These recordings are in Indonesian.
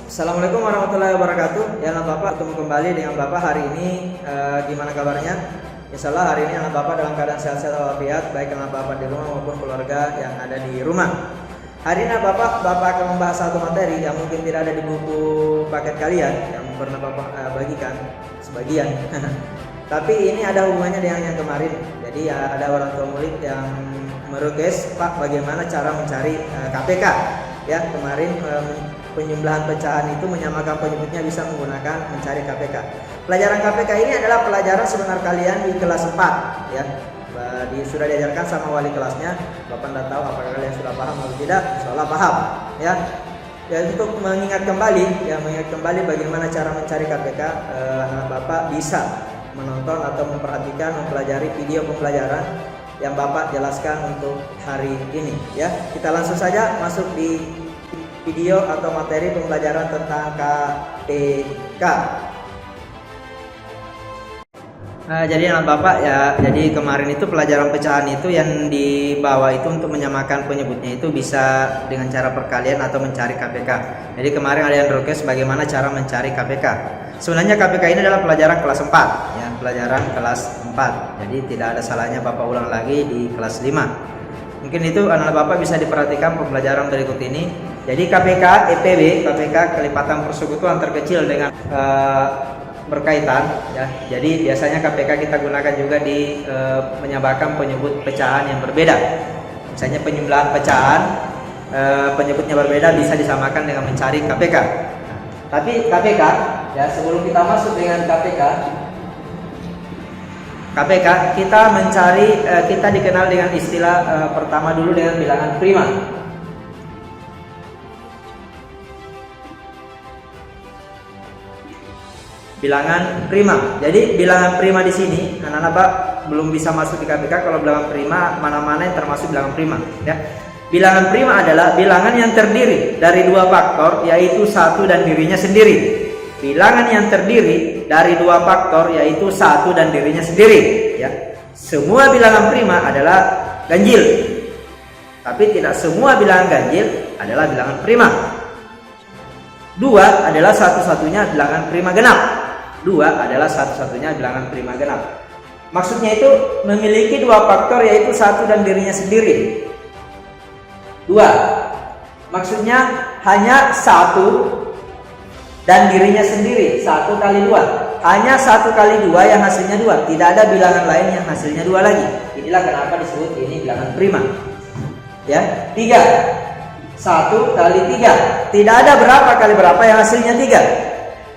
Assalamualaikum warahmatullahi wabarakatuh. Ya anak Bapak, ketemu kembali dengan Bapak hari ini. Gimana kabarnya? Insya Allah hari ini anak Bapak dalam keadaan sehat-sehat walafiat, baik anak Bapak di rumah maupun keluarga yang ada di rumah. Hari ini Bapak akan membahas satu materi yang mungkin tidak ada di buku paket kalian yang pernah Bapak bagikan sebagian. Tapi ini ada hubungannya dengan yang kemarin. Jadi ya, ada orang tua murid yang merequest, Pak, bagaimana cara mencari KPK? Ya, kemarin penjumlahan pecahan itu menyamakan penyebutnya bisa menggunakan mencari KPK. Pelajaran KPK ini adalah pelajaran sebenar kalian di kelas 4 ya. Sudah diajarkan sama wali kelasnya. Bapak tidak tahu apakah kalian sudah paham atau tidak. Insyaallah paham ya. Ya, untuk mengingat kembali bagaimana cara mencari KPK, anak Bapak bisa menonton atau memperhatikan, mempelajari video pembelajaran yang Bapak jelaskan untuk hari ini ya. Kita langsung saja masuk di video atau materi pembelajaran tentang KPK. Jadi anak Bapak ya, jadi kemarin itu pelajaran pecahan itu yang dibawa itu untuk menyamakan penyebutnya itu bisa dengan cara perkalian atau mencari KPK. Jadi kemarin ada yang request bagaimana cara mencari KPK. Sebenarnya KPK ini adalah pelajaran kelas 4 ya, pelajaran kelas 4. Jadi tidak ada salahnya Bapak ulang lagi di kelas 5. Mungkin itu anak Bapak bisa diperhatikan pembelajaran berikut ini. Jadi KPK, EPB, KPK kelipatan persekutuan terkecil dengan berkaitan ya. Jadi biasanya KPK kita gunakan juga di menyamakan penyebut pecahan yang berbeda. Misalnya penjumlahan pecahan penyebutnya berbeda bisa disamakan dengan mencari KPK. Tapi KPK ya, sebelum kita masuk dengan KPK kita mencari, kita dikenal dengan istilah pertama dulu dengan bilangan prima. Bilangan prima. Jadi bilangan prima di sini, anak-anak belum bisa masuk di KPK kalau bilangan prima mana-mana yang termasuk bilangan prima. Ya. Bilangan prima adalah bilangan yang terdiri dari dua faktor, yaitu satu dan dirinya sendiri. Bilangan yang terdiri dari dua faktor, yaitu satu dan dirinya sendiri. Ya. Semua bilangan prima adalah ganjil, tapi tidak semua bilangan ganjil adalah bilangan prima. Dua adalah satu-satunya bilangan prima genap. Dua adalah satu-satunya bilangan prima genap. Maksudnya itu memiliki dua faktor, yaitu satu dan dirinya sendiri. Dua, maksudnya hanya satu dan dirinya sendiri. Satu kali dua, hanya satu kali dua yang hasilnya dua. Tidak ada bilangan lain yang hasilnya dua lagi. Inilah kenapa disebut ini bilangan prima. Ya, tiga, satu kali tiga. Tidak ada berapa kali berapa yang hasilnya tiga.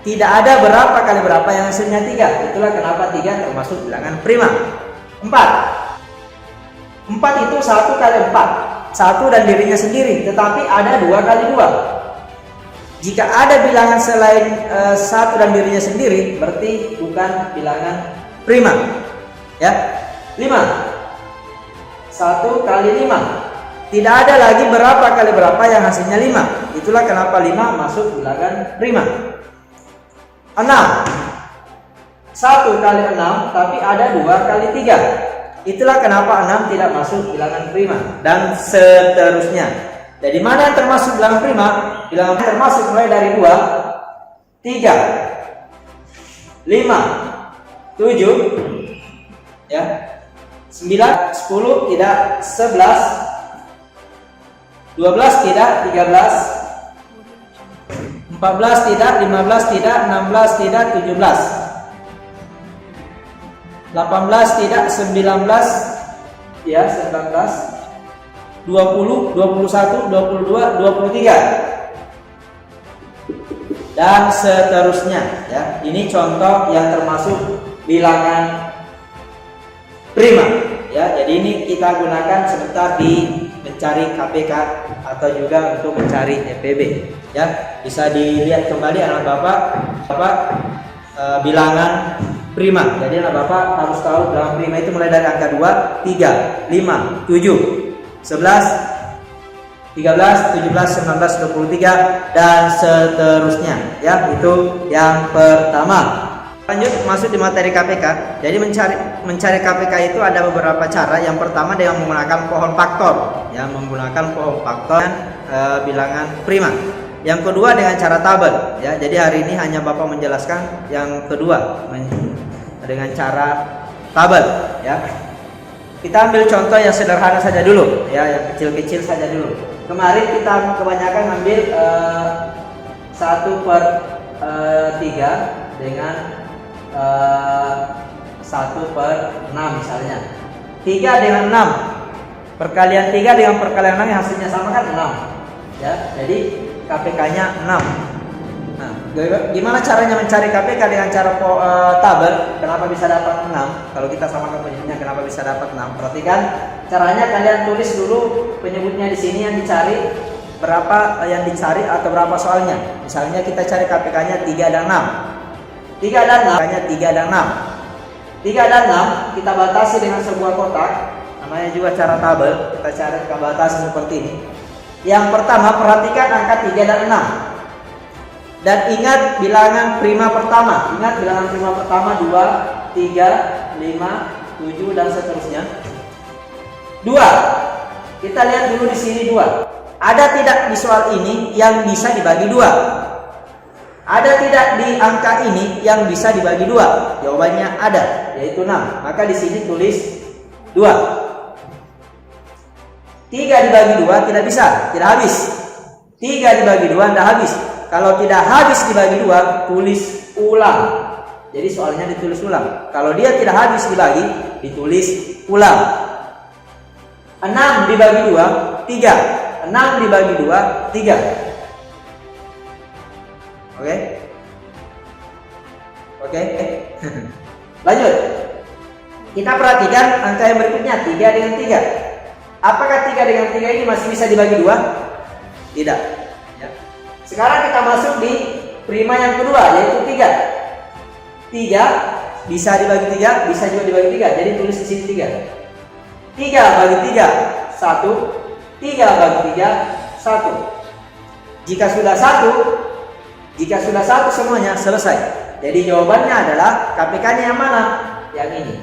Tidak ada berapa kali berapa yang hasilnya 3. Itulah kenapa 3 termasuk bilangan prima. 4 itu 1 kali 4. 1 dan dirinya sendiri. Tetapi ada 2 kali 2. Jika ada bilangan selain 1 dan dirinya sendiri, berarti bukan bilangan prima. Ya. 5 1 kali 5. Tidak ada lagi berapa kali berapa yang hasilnya 5. Itulah kenapa 5 masuk bilangan prima. 6 1 kali 6, tapi ada 2 kali 3. Itulah kenapa 6 tidak masuk bilangan prima. Dan seterusnya. Jadi mana yang termasuk bilangan prima? Bilangan termasuk mulai dari 2, 3, 5, 7 ya, 9, 10 tidak, 11, 12 tidak, 13, 14 tidak, 15 tidak, 16 tidak, 17, 18 tidak, 19 ya, 19, 20, 21, 22, 23 dan seterusnya ya. Ini contoh yang termasuk bilangan prima ya. Jadi ini kita gunakan sebentar di mencari KPK atau juga untuk mencari EPB ya. Bisa dilihat kembali anak Bapak bilangan prima. Jadi anak Bapak harus tahu bilangan prima itu mulai dari angka 2, 3, 5, 7, 11, 13, 17, 19, 23 dan seterusnya ya. Itu yang pertama. Lanjut masuk di materi KPK. Jadi mencari KPK itu ada beberapa cara. Yang pertama dengan menggunakan pohon faktor, ya, menggunakan pohon faktor bilangan prima. Yang kedua dengan cara tabel, ya. Jadi hari ini hanya Bapak menjelaskan yang kedua dengan cara tabel, ya. Kita ambil contoh yang sederhana saja dulu, ya, yang kecil-kecil saja dulu. Kemarin kita kebanyakan ambil 1/3 dengan 1/6 misalnya. 3 dengan 6 perkalian 3 dengan perkalian 6 yang hasilnya sama kan 6, ya. Jadi KPK-nya 6. Nah, gimana caranya mencari KPK dengan cara tabel? Kenapa bisa dapat 6? Kalau kita samakan penyebutnya, kenapa bisa dapat 6? Perhatikan caranya, kalian tulis dulu penyebutnya di sini yang dicari, berapa yang dicari atau berapa soalnya. Misalnya kita cari KPK-nya 3 dan 6. 3 dan 6, KPK-nya 3 dan 6. 3 dan 6 kita batasi dengan sebuah kotak. Namanya juga cara tabel. Kita batasi seperti ini. Yang pertama, perhatikan angka 3 dan 6. Dan ingat bilangan prima pertama. Ingat bilangan prima pertama 2, 3, 5, 7 dan seterusnya. 2. Kita lihat dulu di sini 2. Ada tidak di soal ini yang bisa dibagi 2? Ada tidak di angka ini yang bisa dibagi 2? Jawabannya ada, yaitu 6. Maka di sini tulis 2. 3 dibagi 2 tidak bisa, tidak habis. 3 dibagi 2 tidak habis. Kalau tidak habis dibagi 2, tulis ulang. Jadi soalnya ditulis ulang. Kalau dia tidak habis dibagi, ditulis ulang. 6 dibagi 2, 3. 6 dibagi 2, 3. Oke? Oke? Lanjut. Kita perhatikan angka yang berikutnya, 3 dengan 3. Apakah 3 dengan 3 ini masih bisa dibagi 2? Tidak, ya. Sekarang kita masuk di prima yang kedua, yaitu 3. 3 bisa dibagi 3, bisa juga dibagi 3. Jadi tulis di sini 3. 3 bagi 3, 1. 3 bagi 3, 1. Jika sudah 1 semuanya selesai. Jadi jawabannya adalah KPK-nya yang mana? Yang ini.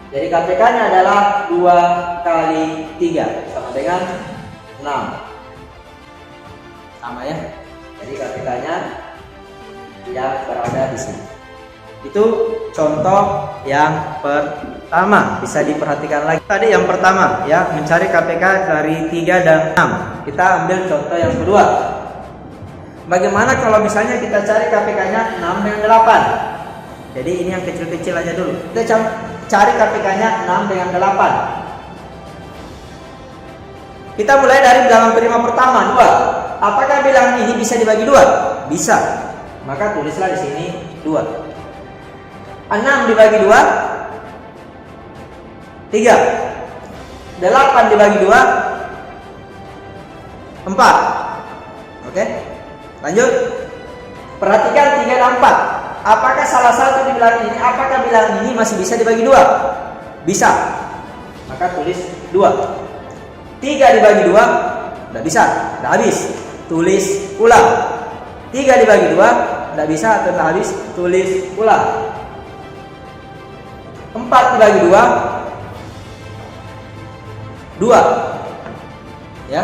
Jadi KPK-nya adalah 2 kali 3 sama dengan 6. Sama ya. Jadi KPK-nya yang berada di sini. Itu contoh yang pertama, bisa diperhatikan lagi. Tadi yang pertama, ya, mencari KPK dari 3 dan 6. Kita ambil contoh yang kedua. Bagaimana kalau misalnya kita cari KPK-nya 6 dengan 8? Jadi ini yang kecil-kecil aja dulu. Kita cari KPK-nya 6 dengan 8. Kita mulai dari bilangan prima pertama, 2. Apakah bilangan ini bisa dibagi 2? Bisa. Maka tulislah di sini 2. 6 dibagi 2, 3. 8 dibagi 2, 4. Oke? Lanjut. Perhatikan 3 dan 4. Apakah salah satu di bilangan ini, apakah bilangan ini masih bisa dibagi 2? Bisa. Maka tulis 2. 3 dibagi 2, tidak bisa, tidak habis. Tulis ulang. 3 dibagi 2, tidak bisa atau tidak habis. Tulis ulang. 4 dibagi 2, 2. Ya.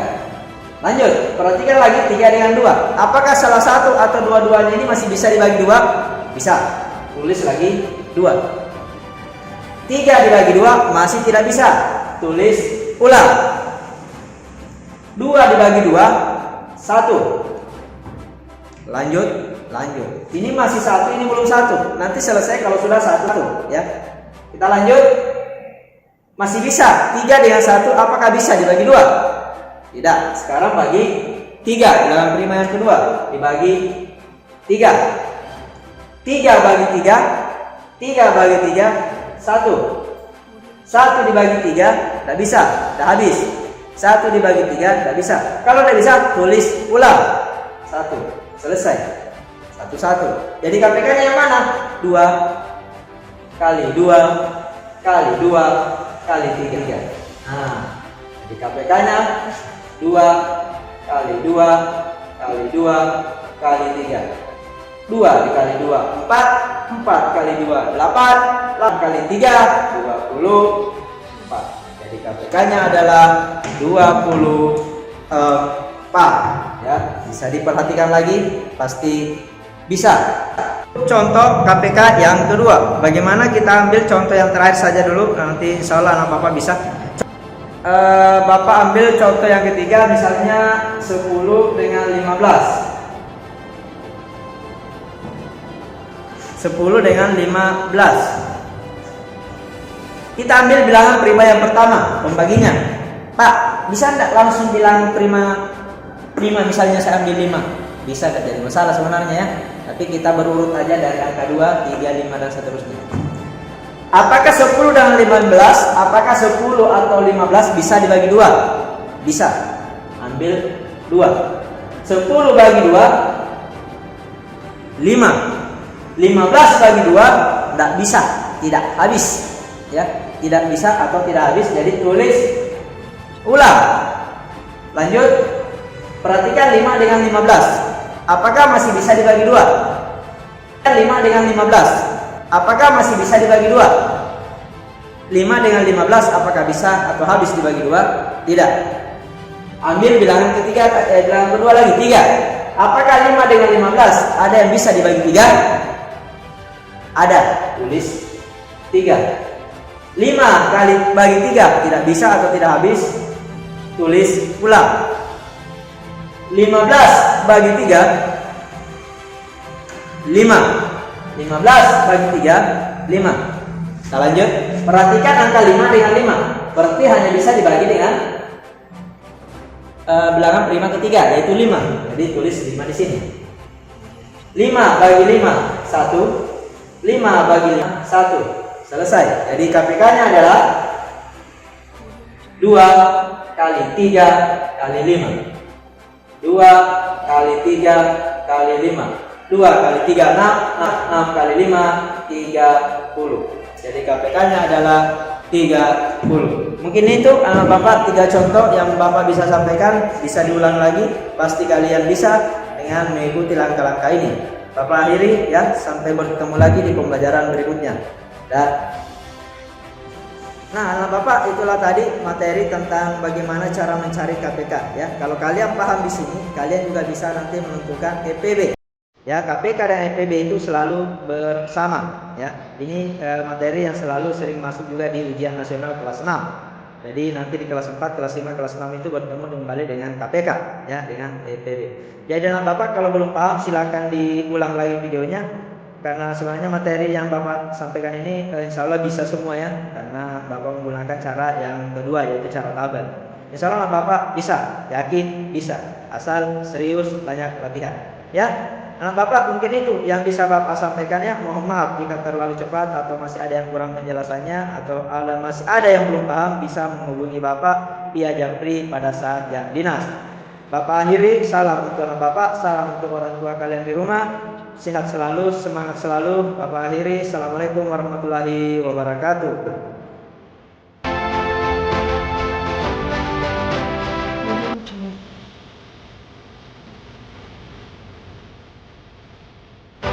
Lanjut. Perhatikan lagi 3 dengan 2. Apakah salah satu atau dua-duanya ini masih bisa dibagi 2? Bisa. Tulis lagi 2. 3 dibagi 2 masih tidak bisa. Tulis ulang. 2 dibagi 2, 1. Lanjut. Ini masih 1, ini belum 1. Nanti selesai kalau sudah 1, ya. Kita lanjut. Masih bisa. 3 dengan 1 apakah bisa dibagi 2? Tidak. Sekarang bagi 3 dalam prima yang kedua. Dibagi 3. 3 bagi 3, 3 bagi 3, 1. 1 dibagi 3, tidak bisa, tidak habis. 1 dibagi 3, tidak bisa. Kalau tidak bisa, tulis ulang. 1. Selesai. 1. Jadi KPK-nya yang mana? 2 kali 2 kali 2 kali 3. Nah, jadi KPK-nya 2 kali 2 kali 2 kali 3. 2 dikali 2, 4. 4 kali 2, 8. 8 kali 3, 24. Jadi KPK-nya adalah 24. cepat ya. Bisa diperhatikan lagi, pasti bisa. Contoh KPK yang kedua, bagaimana kita ambil contoh yang terakhir saja dulu, nanti insya Allah anak bapak bisa. Bapak ambil contoh yang ketiga, misalnya 10 dengan 15. 10 dengan 15. Kita ambil bilangan prima yang pertama, pembaginya. Pak, bisa enggak langsung bilang prima misalnya saya ambil 5? Bisa, enggak jadi masalah sebenarnya ya. Tapi kita berurut aja dari angka 2, 3, 5 dan seterusnya. Apakah 10 dengan 15? Apakah 10 atau 15 bisa dibagi 2? Bisa. Ambil 2. 10 bagi 2 5. 15 bagi 2 tidak bisa, tidak habis. Ya, tidak bisa atau tidak habis, jadi tulis ulang. Lanjut. Perhatikan 5 dengan 15. Apakah masih bisa dibagi 2? 5 dengan 15. Apakah masih bisa dibagi 2? 5 dengan 15 apakah bisa atau habis dibagi 2? Tidak. Ambil bilangan ketiga, bilangan kedua lagi, 3. Apakah 5 dengan 15 ada yang bisa dibagi 3? Ada. Tulis 3. 5 kali bagi 3 tidak bisa atau tidak habis? Tulis ulang. 15 bagi 3 5. 15 bagi 3 5. Kita lanjut. Perhatikan angka 5 dengan 5. Berarti hanya bisa dibagi dengan bilangan prima ketiga, yaitu 5. Jadi tulis 5 di sini. 5 bagi 5 1. 5 bagi 5 1. Selesai. Jadi KPK-nya adalah 2 kali 3 kali 5. 2 kali 3 kali 5. 2 kali 3 6. 6 kali 5 30. Jadi KPK-nya adalah 30. Mungkin itu anak bapak 3 contoh yang bapak bisa sampaikan. Bisa diulang lagi. Pasti kalian bisa dengan mengikuti langkah-langkah ini. Bapak akhiri ya, sampai bertemu lagi di pembelajaran berikutnya. Nah, anak bapak, itulah tadi materi tentang bagaimana cara mencari KPK ya. Kalau kalian paham di sini, kalian juga bisa nanti menentukan EPB. Ya, KPK dan EPB itu selalu bersama ya. Ini materi yang selalu sering masuk juga di ujian nasional kelas 6. Jadi nanti di kelas 4, kelas 5, kelas 6 itu bertemu kembali dengan KPK ya, dengan EPB. Jadi anak bapak kalau belum paham silakan diulang lagi videonya. Karena sebenarnya materi yang bapak sampaikan ini insya Allah bisa semua ya. Karena bapak menggunakan cara yang kedua, yaitu cara tabel. Insya Allah bapak bisa, yakin bisa. Asal serius, banyak latihan ya. Anak bapak, mungkin itu yang bisa bapak sampaikan ya. Mohon maaf jika terlalu cepat atau masih ada yang kurang penjelasannya, atau masih ada yang belum paham, bisa menghubungi bapak via Japri pada saat jam dinas. Bapak akhiri, salam untuk anak bapak, salam untuk orang tua kalian di rumah. Sehat selalu, semangat selalu. Bapak akhiri, assalamualaikum warahmatullahi wabarakatuh.